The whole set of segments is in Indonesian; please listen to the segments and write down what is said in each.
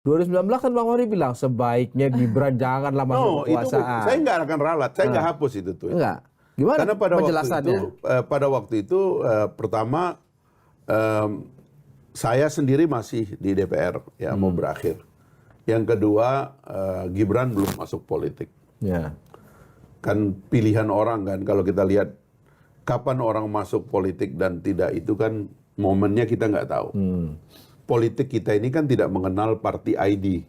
2019 kan Bang Fahri bilang sebaiknya Gibran janganlah masuk kekuasaan. Itu saya nggak akan ralat, saya nggak hapus itu tuh. Enggak. Gimana Karena penjelasannya? pada waktu itu pertama saya sendiri masih di DPR ya mau berakhir. Yang kedua Gibran belum masuk politik. Ya. Kan pilihan orang kan kalau kita lihat kapan orang masuk politik dan tidak itu kan momennya kita nggak tahu. Politik kita ini kan tidak mengenal party ID.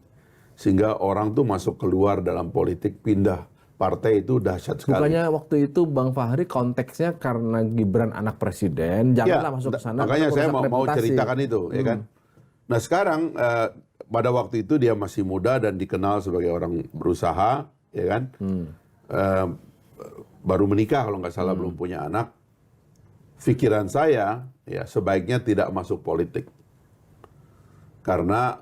Sehingga orang tuh masuk keluar dalam politik pindah partai itu dahsyat sekali. Bukannya waktu itu Bang Fahri konteksnya karena Gibran anak presiden, janganlah masuk ke sana. Makanya saya mau ceritakan itu, ya kan. Nah sekarang pada waktu itu dia masih muda dan dikenal sebagai orang berusaha, ya kan. Baru menikah kalau nggak salah, belum punya anak. Pikiran saya ya sebaiknya tidak masuk politik. Karena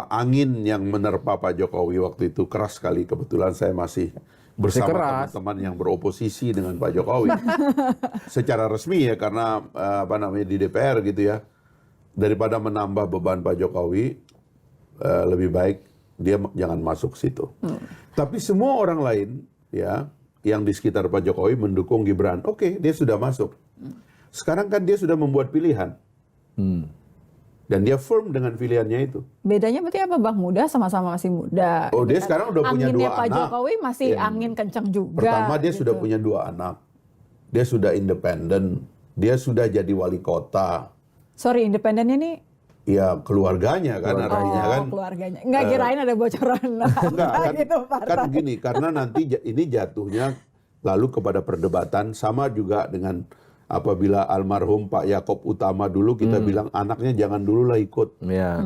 angin yang menerpa Pak Jokowi waktu itu keras sekali. Kebetulan saya masih bersama teman-teman yang beroposisi dengan Pak Jokowi. Secara resmi ya, karena di DPR gitu ya. Daripada menambah beban Pak Jokowi, lebih baik dia jangan masuk situ. Tapi semua orang lain ya yang di sekitar Pak Jokowi mendukung Gibran. Oke, dia sudah masuk. Sekarang kan dia sudah membuat pilihan. Dan dia firm dengan pilihannya itu. Bedanya berarti apa Bang? Muda sama-sama masih muda. Oh, dia sekarang udah punya 2 anak. Anginnya Pak Jokowi masih angin kencang juga. Pertama dia gitu. sudah punya 2 anak. Dia sudah independen. Dia sudah jadi wali kota. Sorry, independennya nih? Ya keluarganya kan artinya kan. Keluarganya. Nggak kirain ada bocoran. Enggak, gitu, kan begini, karena nanti ini jatuhnya lalu kepada perdebatan sama juga dengan apabila almarhum Pak Yaakob Utama dulu kita bilang anaknya jangan dulu lah ikut. Ya.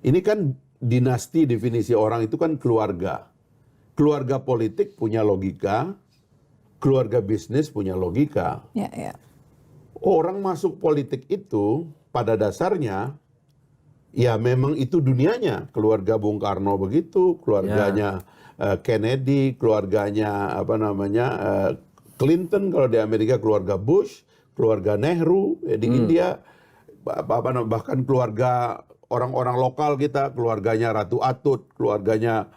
Ini kan dinasti, definisi orang itu kan keluarga. Keluarga politik punya logika, keluarga bisnis punya logika. Ya, ya. Orang masuk politik itu pada dasarnya ya memang itu dunianya. Keluarga Bung Karno begitu, keluarganya Kennedy, keluarganya Clinton kalau di Amerika, keluarga Bush, keluarga Nehru di India, bahkan keluarga orang-orang lokal kita, keluarganya Ratu Atut, keluarganya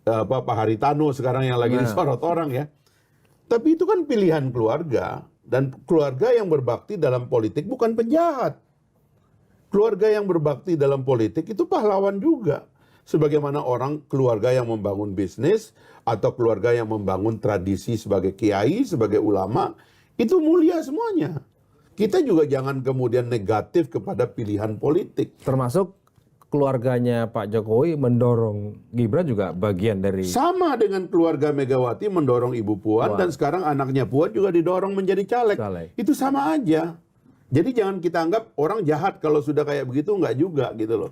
Pak Haritano sekarang yang lagi disorot orang ya. Tapi itu kan pilihan keluarga, dan keluarga yang berbakti dalam politik bukan penjahat. Keluarga yang berbakti dalam politik itu pahlawan juga. Sebagaimana orang keluarga yang membangun bisnis atau keluarga yang membangun tradisi sebagai kiai, sebagai ulama, itu mulia semuanya. Kita juga jangan kemudian negatif kepada pilihan politik. Termasuk keluarganya Pak Jokowi mendorong Gibran juga bagian dari... Sama dengan keluarga Megawati mendorong Ibu Puan, dan sekarang anaknya Puan juga didorong menjadi caleg. Itu sama aja. Jadi jangan kita anggap orang jahat kalau sudah kayak begitu, enggak juga gitu loh.